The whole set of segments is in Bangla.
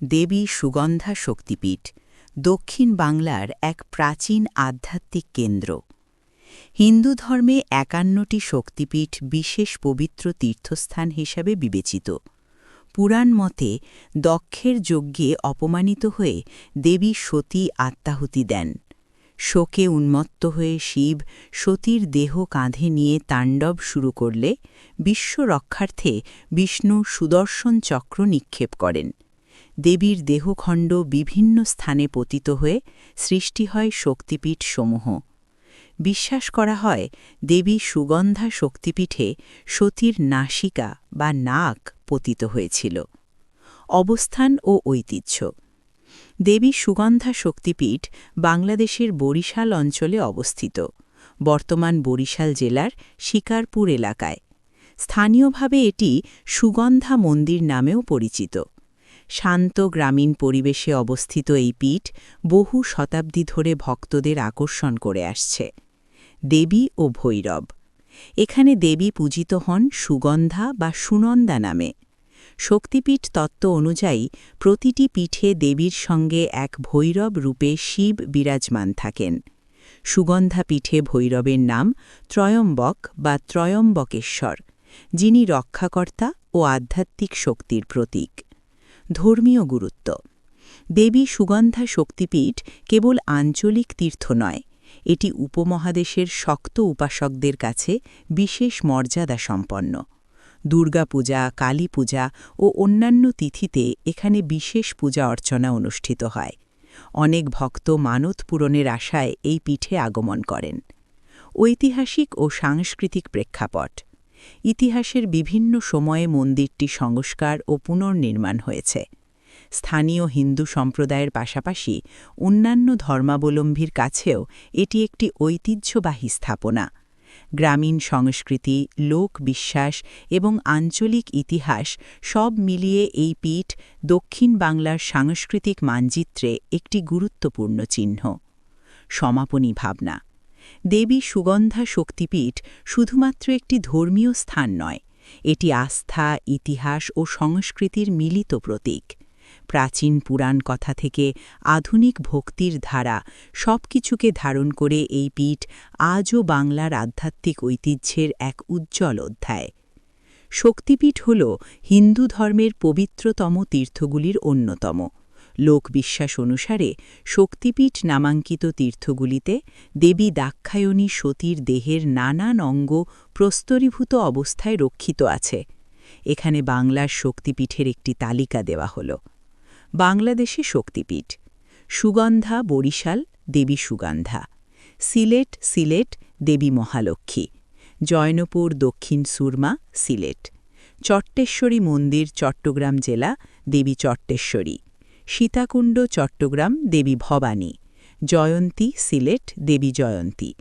দেবী সুগন্ধা শক্তিপীঠ দক্ষিণ বাংলার এক প্রাচীন আধ্যাত্মিক কেন্দ্র। হিন্দু ধর্মে ৫১টি শক্তিপীঠ বিশেষ পবিত্র তীর্থস্থান হিসাবে বিবেচিত। পুরাণ মতে দক্ষের যজ্ঞে অপমানিত হয়ে দেবী সতী আত্মাহুতি দেন। শোকে উন্মত্ত হয়ে শিব সতীর দেহ কাঁধে নিয়ে তাণ্ডব শুরু করলে বিশ্ব রক্ষার্থে বিষ্ণু সুদর্শন চক্র নিক্ষেপ করেন। দেবীর দেহখণ্ড বিভিন্ন স্থানে পতিত হয়ে সৃষ্টি হয় শক্তিপীঠ সমূহ। বিশ্বাস করা হয় দেবী সুগন্ধা শক্তিপীঠে সতীর নাসিকা বা নাক পতিত হয়েছিল। অবস্থান ও ঐতিহ্য। দেবী সুগন্ধা শক্তিপীঠ বাংলাদেশের বরিশাল অঞ্চলে অবস্থিত, বর্তমান বরিশাল জেলার শিকারপুর এলাকায়। স্থানীয়ভাবে এটি সুগন্ধা মন্দির নামেও পরিচিত। শান্ত গ্রামীণ পরিবেশে অবস্থিত এই পীঠ বহু শতাব্দী ধরে ভক্তদের আকর্ষণ করে আসছে। দেবী ও ভৈরব। এখানে দেবী পূজিত হন সুগন্ধা বা সুনন্দা নামে। শক্তিপীঠ তত্ত্ব অনুযায়ী প্রতিটি পীঠে দেবীর সঙ্গে এক ভৈরব রূপে শিব বিরাজমান থাকেন। সুগন্ধা পীঠে ভৈরবের নাম ত্রয়ম্বক বা ত্রয়ম্বকেশ্বর, যিনি রক্ষাকর্তা ও আধ্যাত্মিক শক্তির প্রতীক। ধর্মীয় গুরুত্ব। দেবী সুগন্ধা শক্তিপীঠ কেবল আঞ্চলিক তীর্থ নয়, এটি উপমহাদেশের শক্ত উপাসকদের কাছে বিশেষ মর্যাদা সম্পন্ন। দুর্গাপূজা, কালী পূজা ও অন্যান্য তিথিতে এখানে বিশেষ পূজা অর্চনা অনুষ্ঠিত হয়। অনেক ভক্ত মানত পূরণের আশায় এই পীঠে আগমন করেন। ঐতিহাসিক ও সাংস্কৃতিক প্রেক্ষাপট। ইতিহাসের বিভিন্ন সময়ে মন্দিরটি সংস্কার ও পুনর্নির্মাণ হয়েছে। স্থানীয় হিন্দু সম্প্রদায়ের পাশাপাশি অন্যান্য ধর্মাবলম্বীর কাছেও এটি একটি ঐতিহ্যবাহী স্থাপনা। গ্রামীণ সংস্কৃতি, লোক বিশ্বাস এবং আঞ্চলিক ইতিহাস সব মিলিয়ে এই পীঠ দক্ষিণ বাংলার সাংস্কৃতিক মানচিত্রে একটি গুরুত্বপূর্ণ চিহ্ন। সমাপনী ভাবনা। দেবী সুগন্ধা শক্তিপীঠ শুধুমাত্র একটি ধর্মীয় স্থান নয়, এটি আস্থা, ইতিহাস ও সংস্কৃতির মিলিত প্রতীক। প্রাচীন পুরাণ কথা থেকে আধুনিক ভক্তির ধারা সবকিছুকে ধারণ করে এই পীঠ আজও বাংলার আধ্যাত্মিক ঐতিহ্যের এক উজ্জ্বল অধ্যায়। শক্তিপীঠ হল হিন্দু ধর্মের পবিত্রতম তীর্থগুলির অন্যতম। লোকবিশ্বাস অনুসারে শক্তিপীঠ নামাঙ্কিত তীর্থগুলিতে দেবী দাক্ষায়ণী সতীর দেহের নানান অঙ্গ প্রস্তরীভূত অবস্থায় রক্ষিত আছে। এখানে বাংলার শক্তিপীঠের একটি তালিকা দেওয়া হল। বাংলাদেশে শক্তিপীঠ: সুগন্ধা বরিশাল, দেবী সুগন্ধা; সিলেট দেবী মহালক্ষ্মী; জয়নপুর দক্ষিণ সুরমা, সিলেট; চট্টেশ্বরী মন্দির চট্টগ্রাম জেলা, দেবী চট্টেশ্বরী; সীতাকুণ্ড চট্টগ্রাম, দেবী ভবানী; জয়ন্তী সিলেট, দেবী জয়ন্তী;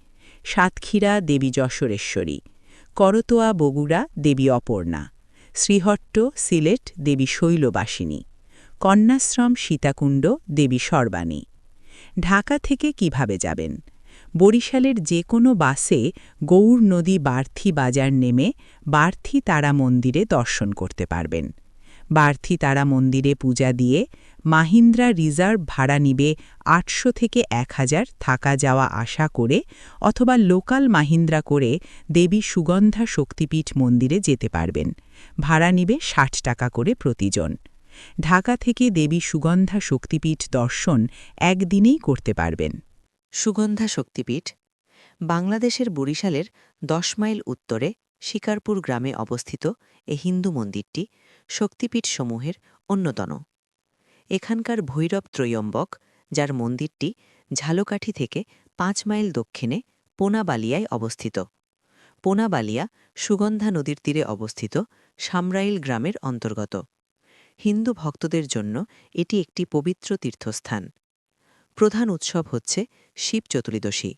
সাতক্ষীরা দেবী যশোরেশ্বরী; করতোয়া বগুড়া, দেবী অপর্ণা; শ্রীহট্ট সিলেট, দেবী শৈলবাসিনী; কন্যাশ্রম সীতাকুণ্ড, দেবী সর্বাণী। ঢাকা থেকে কিভাবে যাবেন? বরিশালের যে কোনো বাসে গৌর নদী বার্থী বাজার নেমে বার্থী তারা মন্দিরে দর্শন করতে পারবেন। বার্থী তারা মন্দিরে পূজা দিয়ে মাহিন্দ্রা রিজার্ভ ভাড়া নিবে ৮০০ থেকে ১০০০ থাকা যাওয়া আসা করে, অথবা লোকাল মাহিন্দ্রা করে দেবী সুগন্ধা শক্তিপীঠ মন্দিরে যেতে পারবেন। ভাড়া নিবে ৬০ টাকা করে প্রতিজন। ঢাকা থেকে দেবী সুগন্ধা শক্তিপীঠ দর্শন একদিনেই করতে পারবেন। সুগন্ধা শক্তিপীঠ বাংলাদেশের বরিশালের ১০ মাইল উত্তরে শিকারপুর গ্রামে অবস্থিত এই হিন্দু মন্দিরটি শক্তিপীঠসমূহের অন্যতম। এখানকার ভৈরব ত্রয়ম্বক, যার মন্দিরটি ঝালকাঠি থেকে ৫ মাইল দক্ষিণে পোনাবালিয়ায় অবস্থিত। পোনাবালিয়া সুগন্ধা নদীর তীরে অবস্থিত সামরাইল গ্রামের অন্তর্গত। হিন্দু ভক্তদের জন্য এটি একটি পবিত্র তীর্থস্থান। প্রধান উৎসব হচ্ছে শিব চতুর্দশী।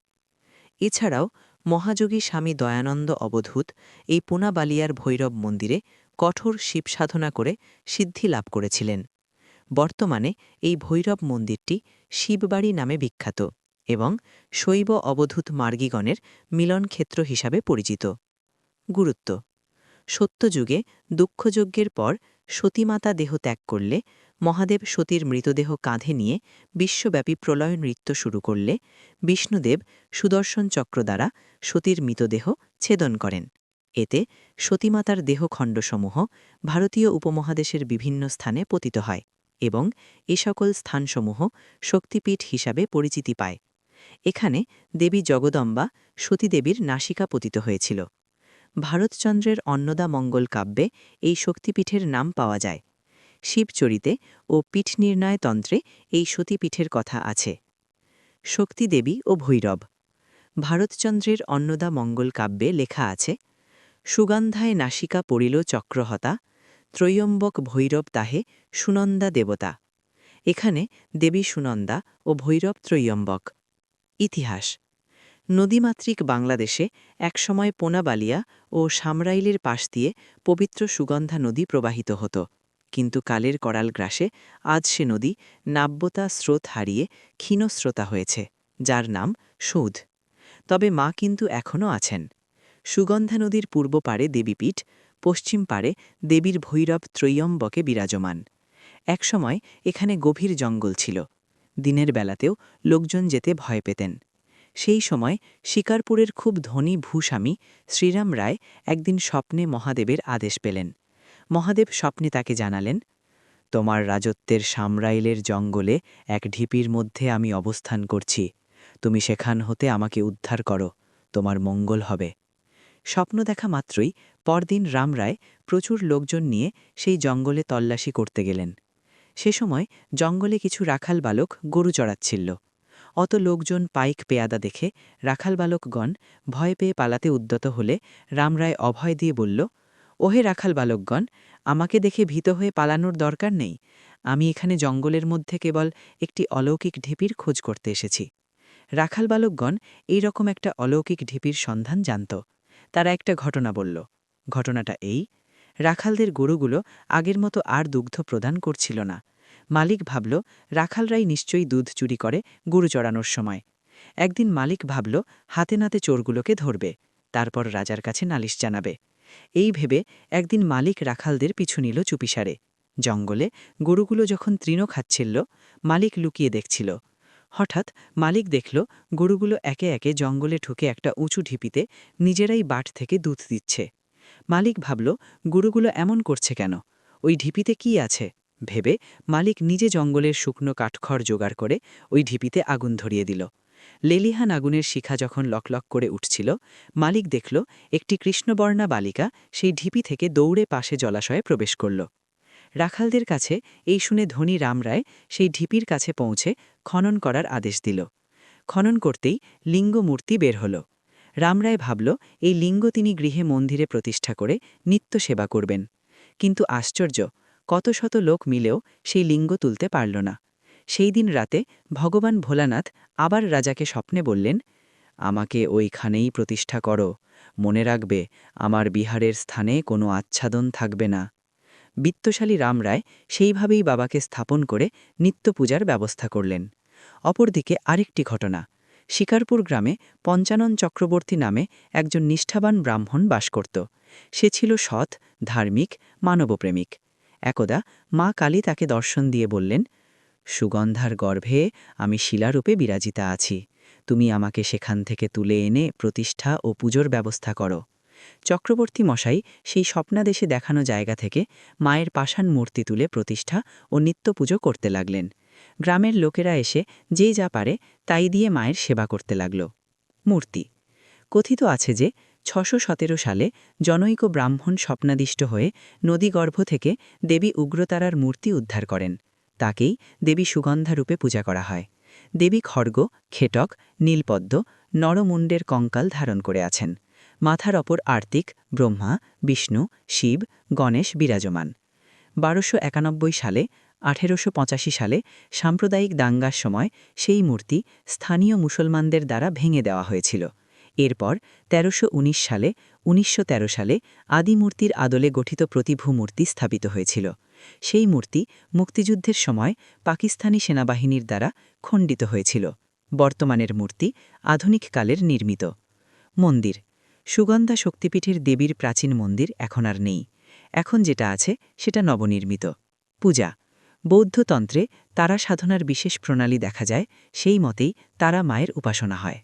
এছাড়াও মহাযোগী স্বামী দয়ানন্দ অবধূত এই পোনাবালিয়ার ভৈরব মন্দিরে কঠোর শিব সাধনা করে সিদ্ধি লাভ করেছিলেন। বর্তমানে এই ভৈরব মন্দিরটি শিববাড়ি নামে বিখ্যাত এবং শৈব অবধূত মার্গীগণের মিলনক্ষেত্র হিসাবে পরিচিত। গুরুত্ব: সত্যযুগে দুঃখযজ্ঞের পর সতীমাতা দেহ ত্যাগ করলে মহাদেব সতীর মৃতদেহ কাঁধে নিয়ে বিশ্বব্যাপী প্রলয় নৃত্য শুরু করলে বিষ্ণুদেব সুদর্শন চক্র দ্বারা সতীর মৃতদেহ ছেদন করেন। এতে সতীমাতার দেহখণ্ডসমূহ ভারতীয় উপমহাদেশের বিভিন্ন স্থানে পতিত হয় এবং এ সকল স্থানসমূহ শক্তিপীঠ হিসাবে পরিচিতি পায়। এখানে দেবী জগদম্বা সতীদেবীর নাসিকা পতিত হয়েছিল। ভারতচন্দ্রের অন্নদা মঙ্গল কাব্যে এই শক্তিপীঠের নাম পাওয়া যায়। শিবচরিতে ও পীঠ নির্ণয় তন্ত্রে এই সতীপীঠের কথা আছে। শক্তিদেবী ও ভৈরব। ভারতচন্দ্রের অন্নদা মঙ্গল কাব্যে লেখা আছে, সুগন্ধায় নাসিকা পড়িল চক্রহতা, ত্রয়ম্বক ভৈরব তাহে সুনন্দা দেবতা। এখানে দেবী সুনন্দা ও ভৈরব ত্রয়ম্বক। ইতিহাস। নদীমাতৃক বাংলাদেশে একসময় পোনাবালিয়া ও সামরাইলের পাশ দিয়ে পবিত্র সুগন্ধা নদী প্রবাহিত হতো, কিন্তু কালের করাল গ্রাসে আজ সে নদী নাব্যতা স্রোত হারিয়ে ক্ষীণস্রোতা হয়েছে, যার নাম সৌধ। তবে মা কিন্তু এখনও আছেন। সুগন্ধা নদীর পূর্ব পারে দেবীপীঠ, পশ্চিম পারে দেবীর ভৈরব ত্রয়ম্বকে বিরাজমান। একসময় এখানে গভীর জঙ্গল ছিল। দিনের বেলাতেও লোকজন যেতে ভয় পেতেন। সেই সময় শিকারপুরের খুব ধনী ভূস্বামী শ্রীরাম রায় একদিন স্বপ্নে মহাদেবের আদেশ পেলেন। মহাদেব স্বপ্নে তাকে জানালেন, তোমার রাজত্বের সামরাইলের জঙ্গলে এক ঢিপির মধ্যে আমি অবস্থান করছি। তুমি সেখান হতে আমাকে উদ্ধার করো, তোমার মঙ্গল হবে। স্বপ্ন দেখা মাত্রই পরদিন রামরায় প্রচুর লোকজন নিয়ে সেই জঙ্গলে তল্লাশি করতে গেলেন। সে সময় জঙ্গলে কিছু রাখাল বালক গরু চড়াচ্ছিল। অত লোকজন পাইক পেয়াদা দেখে রাখাল বালকগণ ভয় পেয়ে পালাতে উদ্যত হলে রামরায় অভয় দিয়ে বলল, ওহে রাখাল বালকগণ, আমাকে দেখে ভীত হয়ে পালানোর দরকার নেই। আমি এখানে জঙ্গলের মধ্যে কেবল একটি অলৌকিক ঢিপির খোঁজ করতে এসেছি। রাখাল বালকগণ এই রকম একটা অলৌকিক ঢিপির সন্ধান জানত। তারা একটা ঘটনা বলল। ঘটনাটা এই, রাখালদের গরুগুলো আগের মতো আর দুগ্ধ প্রদান করছিল না। মালিক ভাবল রাখালরাই নিশ্চয়ই দুধ চুরি করে গরু চড়ানোর সময়। একদিন মালিক ভাবল হাতে নাতে চোরগুলোকে ধরবে, তারপর রাজার কাছে নালিশ জানাবে। এই ভেবে একদিন মালিক রাখালদের পিছু নিল চুপিসারে। জঙ্গলে গরুগুলো যখন তৃণ খাচ্ছিল, মালিক লুকিয়ে দেখছিল। হঠাৎ মালিক দেখল গরুগুলো একে একে জঙ্গলে ঢুকে একটা উঁচু ঢিপিতে নিজেরাই বাট থেকে দুধ দিচ্ছে। মালিক ভাবল গরুগুলো এমন করছে কেন, ওই ঢিপিতে কি আছে ভেবে মালিক নিজে জঙ্গলের শুকনো কাঠখড় জোগাড় করে ওই ঢিপিতে আগুন ধরিয়ে দিল। লেলিহান আগুনের শিখা যখন লকলক করে উঠছিল, মালিক দেখল একটি কৃষ্ণবর্ণা বালিকা সেই ঢিপি থেকে দৌড়ে পাশে জলাশয়ে প্রবেশ করল। রাখালদের কাছে এই শুনে ধনী রামরায় সেই ঢিপির কাছে পৌঁছে খনন করার আদেশ দিল। খনন করতেই লিঙ্গ মূর্তি বের হল। রামরায় ভাবল এই লিঙ্গ তিনি গৃহে মন্দিরে প্রতিষ্ঠা করে নিত্য সেবা করবেন। কিন্তু আশ্চর্য, কত শত লোক মিলেও সেই লিঙ্গ তুলতে পারল না। সেই দিন রাতে ভগবান ভোলানাথ আবার রাজাকে স্বপ্নে বললেন, আমাকে ওইখানেই প্রতিষ্ঠা করো। মনে রাখবে, আমার বিহারের স্থানে কোনো আচ্ছাদন থাকবে না। বিত্তশালী রামরায় সেইভাবেই বাবাকে স্থাপন করে নিত্য পূজার ব্যবস্থা করলেন। অপরদিকে আরেকটি ঘটনা। শিকারপুর গ্রামে পঞ্চানন চক্রবর্তী নামে একজন নিষ্ঠাবান ব্রাহ্মণ বাস করত। সে ছিল সৎ, ধার্মিক, মানবপ্রেমিক। একদা মা কালী তাকে দর্শন দিয়ে বললেন, সুগন্ধার গর্ভে আমি শিলারূপে বিরাজিতা আছি। তুমি আমাকে সেখান থেকে তুলে এনে প্রতিষ্ঠা ও পুজোর ব্যবস্থা করো। চক্রবর্তী মশাই সেই স্বপ্নাদেশে দেখানো জায়গা থেকে মায়ের পাষাণ মূর্তি তুলে প্রতিষ্ঠা ও নিত্য পুজো করতে লাগলেন। গ্রামের লোকেরা এসে যে যা পারে তাই দিয়ে মায়ের সেবা করতে লাগল। মূর্তি। কথিত আছে যে ৬১৭ সালে জনৈক ব্রাহ্মণ স্বপ্নাদিষ্ট হয়ে নদীগর্ভ থেকে দেবী উগ্রতারার মূর্তি উদ্ধার করেন। তাকেই দেবী সুগন্ধারূপে পূজা করা হয়। দেবী খড়গ, খেটক, নীলপদ্ম, নরমুণ্ডের কঙ্কাল ধারণ করে আছেন। মাথার ওপর আর্তিক, ব্রহ্মা, বিষ্ণু, শিব, গণেশ বিরাজমান। ১২৯১ সালে ১৮৮৫ সালে সাম্প্রদায়িক দাঙ্গার সময় সেই মূর্তি স্থানীয় মুসলমানদের দ্বারা ভেঙে দেওয়া হয়েছিল। এরপর ১৩১৯ সালে ১৯১৩ সালে আদিমূর্তির আদলে গঠিত প্রতিভূ মূর্তি স্থাপিত হয়েছিল। সেই মূর্তি মুক্তিযুদ্ধের সময় পাকিস্তানি সেনাবাহিনীর দ্বারা খণ্ডিত হয়েছিল। বর্তমানের মূর্তি আধুনিক কালের নির্মিত। মন্দির। সুগন্ধা শক্তিপীঠের দেবীর প্রাচীন মন্দির এখন আর নেই। এখন যেটা আছে সেটা নবনির্মিত। পূজা। বৌদ্ধতন্ত্রে তারা সাধনার বিশেষ প্রণালী দেখা যায়, সেই মতেই তারা মায়ের উপাসনা হয়।